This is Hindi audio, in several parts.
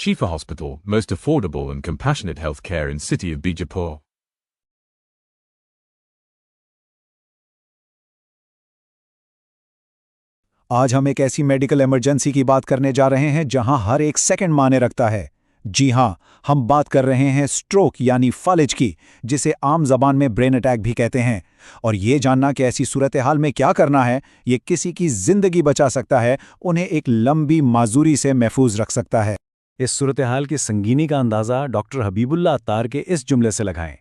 Shifa Hospital, most affordable and compassionate healthcare in city of Bijapur. आज हम एक ऐसी मेडिकल इमरजेंसी की बात करने जा रहे हैं जहां हर एक सेकंड मायने रखता है। जी हां, हम बात कर रहे हैं स्ट्रोक यानी फालिज की, जिसे आम जबान में ब्रेन अटैक भी कहते हैं। और ये जानना कि ऐसी सूरत हाल में क्या करना है, ये किसी की जिंदगी बचा सकता है, उन्हें एक लंबी माजूरी से महफूज रख सकता है। इस सूरत हाल की संगीनी का अंदाज़ा डॉक्टर हबीबुल्लाह अत्तार के इस जुमले से लगाएं।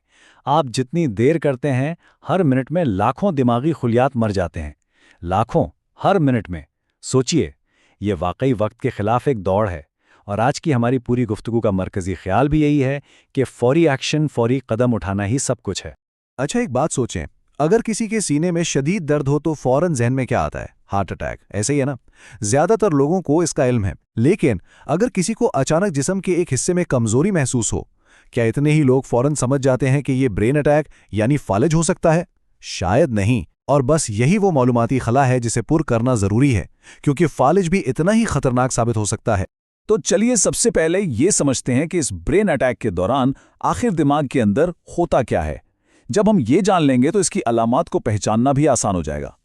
आप जितनी देर करते हैं, हर मिनट में लाखों दिमागी खुलियात मर जाते हैं। लाखों, हर मिनट में। सोचिए, ये वाकई वक्त के खिलाफ एक दौड़ है। और आज की हमारी पूरी गुफ्तगू का मरकजी ख्याल भी यही है कि फौरी एक्शन, फौरी कदम उठाना ही सब कुछ है। अच्छा, एक बात सोचें, अगर किसी के सीने में शदीद दर्द हो तो फौरन जहन में क्या आता है? हार्ट अटैक, ऐसे ही है ना? ज्यादातर लोगों को इसका इल्म है, लेकिन अगर किसी को अचानक जिस्म के एक हिस्से में कमजोरी महसूस हो, क्या इतने ही लोग फौरन समझ जाते हैं कि ये ब्रेन अटैक यानी फालिज हो सकता है? शायद नहीं। और बस यही वो मालूमाती खला है जिसे पुर करना जरूरी है, क्योंकि फालिज भी इतना ही खतरनाक साबित हो सकता है। तो चलिए सबसे पहले ये समझते हैं कि इस ब्रेन अटैक के दौरान आखिर दिमाग के अंदर होता क्या है। जब हम ये जान लेंगे तो इसकी अलामात को पहचानना भी आसान हो जाएगा।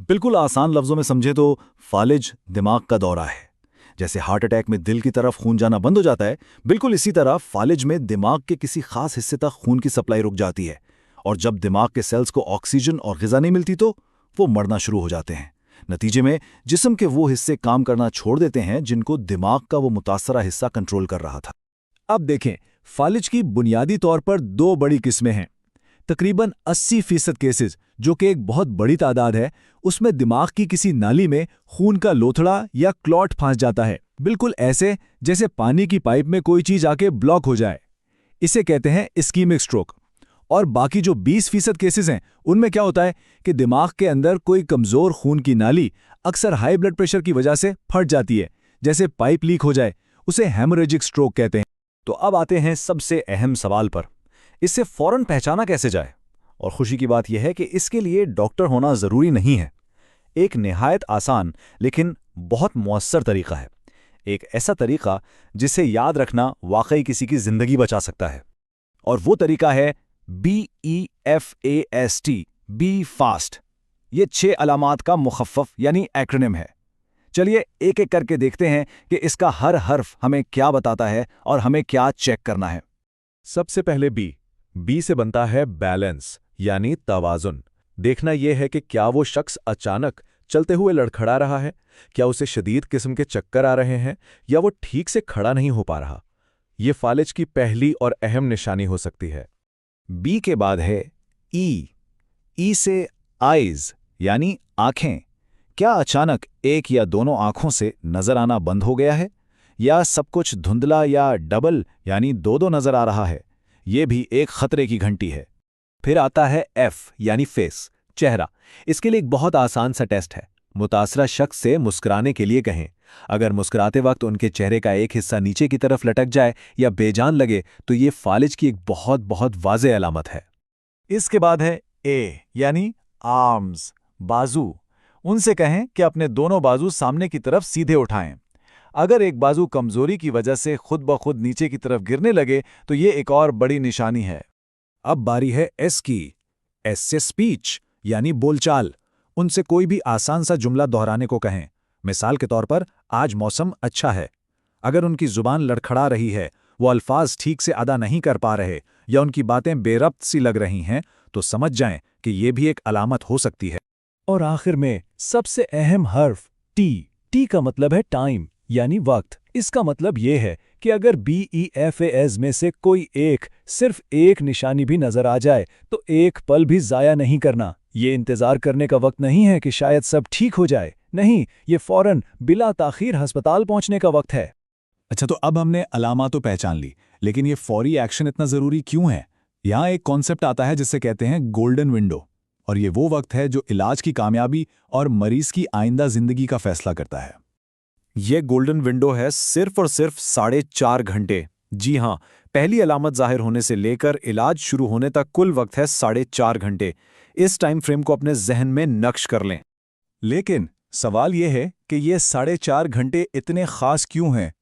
बिल्कुल आसान लफ्ज़ों में समझे तो फालिज दिमाग का दौरा है। जैसे हार्ट अटैक में दिल की तरफ खून जाना बंद हो जाता है, बिल्कुल इसी तरह फालिज में दिमाग के किसी खास हिस्से तक खून की सप्लाई रुक जाती है। और जब दिमाग के सेल्स को ऑक्सीजन और ग़िज़ा नहीं मिलती तो वो मरना शुरू हो जाते हैं। नतीजे में जिस्म के वो हिस्से काम करना छोड़ देते हैं जिनको दिमाग का वो मुतासरा हिस्सा कंट्रोल कर रहा था। अब देखें, फालिज की बुनियादी तौर पर दो बड़ी किस्में हैं। तकरीबन 80% केसेस, जो कि एक बहुत बड़ी तादाद है, उसमें दिमाग की किसी नाली में खून का लोथड़ा या क्लॉट फंस जाता है, बिल्कुल ऐसे जैसे पानी की पाइप में कोई चीज आके ब्लॉक हो जाए। इसे कहते हैं इस्कीमिक स्ट्रोक। और बाकी जो 20% केसेस हैं, उनमें क्या होता है कि दिमाग के अंदर कोई कमजोर खून की नाली अक्सर हाई ब्लड प्रेशर की वजह से फट जाती है, जैसे पाइप लीक हो जाए। उसे हेमोरेजिक स्ट्रोक कहते हैं। तो अब आते हैं सबसे अहम सवाल पर, इससे फौरन पहचाना कैसे जाए? और खुशी की बात यह है कि इसके लिए डॉक्टर होना ज़रूरी नहीं है। एक निहायत आसान लेकिन बहुत मुअस्सर तरीका है। एक ऐसा तरीका जिसे याद रखना वाकई किसी की ज़िंदगी बचा सकता है। और वो तरीका है BEFAST, बी फास्ट। ये 6 अलामात का मुखफ़फ़ यानी एक्रोनिम है। चलिए एक एक करके देखते हैं कि इसका हर हर्फ हमें क्या बताता है और हमें क्या चेक करना है। सबसे पहले बी से बनता है बैलेंस यानी तवाज़ुन। देखना यह है कि क्या वो शख्स अचानक चलते हुए लड़खड़ा रहा है, क्या उसे शदीद किस्म के चक्कर आ रहे हैं, या वो ठीक से खड़ा नहीं हो पा रहा। ये फालिज की पहली और अहम निशानी हो सकती है। बी के बाद है ई से आइज यानी आंखें। क्या अचानक एक या दोनों आंखों से नजर आना बंद हो गया है, या सब कुछ धुंधला या डबल यानी दो नजर आ रहा है? ये भी एक खतरे की घंटी है। फिर आता है एफ यानी फेस, चेहरा। इसके लिए एक बहुत आसान सा टेस्ट है। मुतासरा शख्स से मुस्कुराने के लिए कहें। अगर मुस्कुराते वक्त उनके चेहरे का एक हिस्सा नीचे की तरफ लटक जाए या बेजान लगे तो ये फालिज की एक बहुत बहुत वाज़ेह अलामत है। इसके बाद है ए यानी आर्म्स, बाजू। उनसे कहें कि अपने दोनों बाजू सामने की तरफ सीधे उठाएं। अगर एक बाजू कमजोरी की वजह से खुद ब खुद नीचे की तरफ गिरने लगे तो ये एक और बड़ी निशानी है। अब बारी है एस की। एस से स्पीच यानी बोलचाल। उनसे कोई भी आसान सा जुमला दोहराने को कहें। मिसाल के तौर पर, आज मौसम अच्छा है। अगर उनकी जुबान लड़खड़ा रही है, वो अल्फाज ठीक से अदा नहीं कर पा रहे, या उनकी बातें बेरब्त सी लग रही हैं, तो समझ जाएं कि ये भी एक अलामत हो सकती है। और आखिर में सबसे अहम हर्फ टी का मतलब है टाइम यानी वक्त। इसका मतलब ये है कि अगर BEFAS में से कोई सिर्फ एक निशानी भी नजर आ जाए तो एक पल भी जाया नहीं करना। ये इंतजार करने का वक्त नहीं है कि शायद सब ठीक हो जाए। नहीं, ये फौरन बिला ताखीर अस्पताल पहुंचने का वक्त है। अच्छा, तो अब हमने अलामा तो पहचान ली, लेकिन ये फौरी एक्शन इतना जरूरी क्यों है? यहाँ एक कॉन्सेप्ट आता है जिसे कहते हैं गोल्डन विंडो। और ये वो वक्त है जो इलाज की कामयाबी और मरीज की आइंदा जिंदगी का फैसला करता है। यह गोल्डन विंडो है सिर्फ और सिर्फ 4.5 घंटे। जी हाँ, पहली अलामत जाहिर होने से लेकर इलाज शुरू होने तक कुल वक्त है 4.5 घंटे। इस टाइम फ्रेम को अपने जहन में नक्श कर लें। लेकिन सवाल यह है कि ये 4.5 घंटे इतने खास क्यों हैं?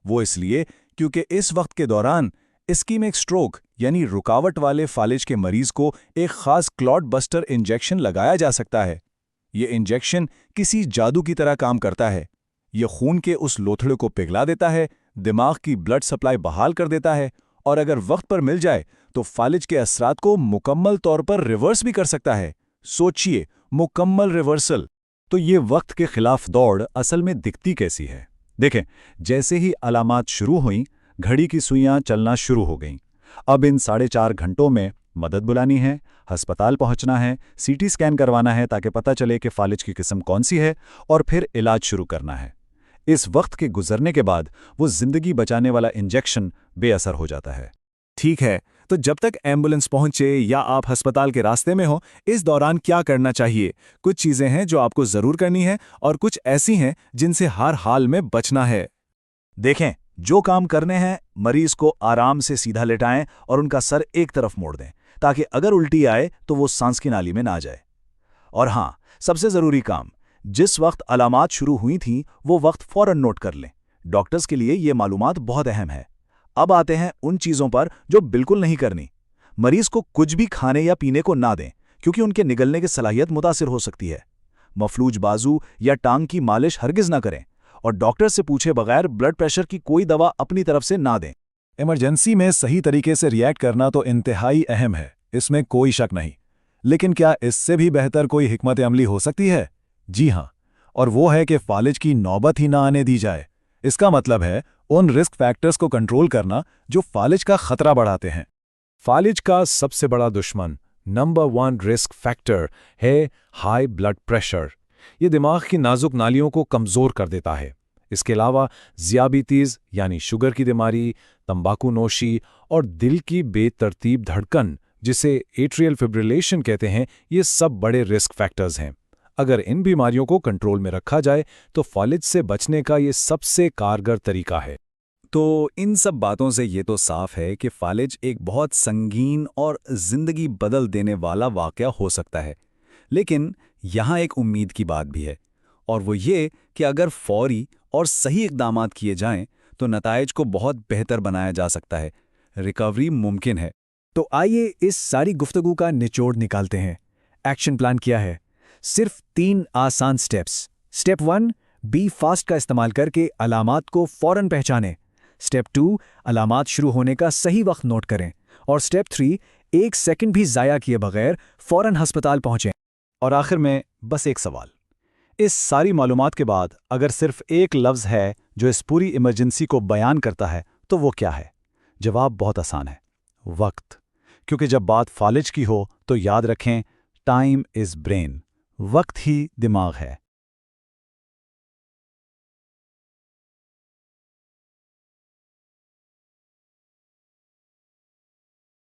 वो इसलिए क्योंकि इस वक्त के दौरान इस्कीमिक स्ट्रोक यानी रुकावट वाले फालिज के मरीज को एक खास क्लॉट बस्टर इंजेक्शन लगाया जा सकता है। ये इंजेक्शन किसी जादू की तरह काम करता है। ये खून के उस लोथड़े को पिघला देता है, दिमाग की ब्लड सप्लाई बहाल कर देता है और अगर वक्त पर मिल जाए तो फालिज के असरात को मुकम्मल तौर पर रिवर्स भी कर सकता है। सोचिए, मुकम्मल रिवर्सल। तो ये वक्त के खिलाफ दौड़ असल में दिखती कैसी है? देखें, जैसे ही अलामात शुरू हुईं, घड़ी की सुइयां चलना शुरू हो गईं। अब इन 4.5 घंटों में मदद बुलानी है, अस्पताल पहुंचना है, सीटी स्कैन करवाना है ताकि पता चले कि फालिज की किस्म कौन सी है और फिर इलाज शुरू करना है। इस वक्त के गुजरने के बाद वो जिंदगी बचाने वाला इंजेक्शन बेअसर हो जाता है। ठीक है, तो जब तक एम्बुलेंस पहुंचे या आप अस्पताल के रास्ते में हो, इस दौरान क्या करना चाहिए? कुछ चीजें हैं जो आपको जरूर करनी है और कुछ ऐसी हैं जिनसे हर हाल में बचना है। देखें, जो काम करने हैं, मरीज को आराम से सीधा लेटाएं और उनका सर एक तरफ मोड़ दें ताकि अगर उल्टी आए तो वो सांस की नाली में ना जाए। और हाँ, सबसे ज़रूरी काम, जिस वक्त अलामात शुरू हुई थीं वो वक्त फौरन नोट कर लें। डॉक्टर्स के लिए ये मालूमात बहुत अहम है। अब आते हैं उन चीज़ों पर जो बिल्कुल नहीं करनी। मरीज को कुछ भी खाने या पीने को ना दें क्योंकि उनके निगलने की सलाहियत मुतासिर हो सकती है। मफलूज बाजू या टांग की मालिश हरगिज़ ना करें और डॉक्टर से पूछे बगैर ब्लड प्रेशर की कोई दवा अपनी तरफ से ना दें। इमरजेंसी में सही तरीके से रिएक्ट करना तो इंतहाई अहम है, इसमें कोई शक नहीं। लेकिन क्या इससे भी बेहतर कोई हिकमत अमली हो सकती है? जी हां, और वो है कि फालिज की नौबत ही ना आने दी जाए। इसका मतलब है उन रिस्क फैक्टर्स को कंट्रोल करना जो फालिज का खतरा बढ़ाते हैं। फालिज का सबसे बड़ा दुश्मन, नंबर 1 रिस्क फैक्टर है हाई ब्लड प्रेशर। ये दिमाग की नाजुक नालियों को कमज़ोर कर देता है। इसके अलावा ज़ियाबितीज़ यानी शुगर की बीमारी, तंबाकू नोशी और दिल की बेतरतीब धड़कन जिसे एट्रियल फिब्रिलेशन कहते हैं, ये सब बड़े रिस्क फैक्टर्स हैं। अगर इन बीमारियों को कंट्रोल में रखा जाए तो फालिज से बचने का ये सबसे कारगर तरीका है। तो इन सब बातों से ये तो साफ है कि फालिज एक बहुत संगीन और जिंदगी बदल देने वाला वाकया हो सकता है। लेकिन यहाँ एक उम्मीद की बात भी है, और वो ये कि अगर फौरी और सही इक़दामात किए जाएं तो नताइज को बहुत बेहतर बनाया जा सकता है, रिकवरी मुमकिन है। तो आइए इस सारी गुफ्तगू का निचोड़ निकालते हैं। एक्शन प्लान क्या है? सिर्फ 3 आसान स्टेप्स। स्टेप 1, बी फास्ट का इस्तेमाल करके अलामात को फौरन पहचानें। स्टेप 2, अलामात शुरू होने का सही वक्त नोट करें। और स्टेप 3, 1 सेकंड भी ज़ाया किए बगैर फौरन अस्पताल पहुंचें। और आखिर में बस एक सवाल, इस सारी मालूमात के बाद अगर सिर्फ एक लफ्ज़ है जो इस पूरी इमरजेंसी को बयान करता है तो वो क्या है? जवाब बहुत आसान है, वक्त। क्योंकि जब बात फालिज की हो तो याद रखें, टाइम इज़ ब्रेन। वक्त ही दिमाग है।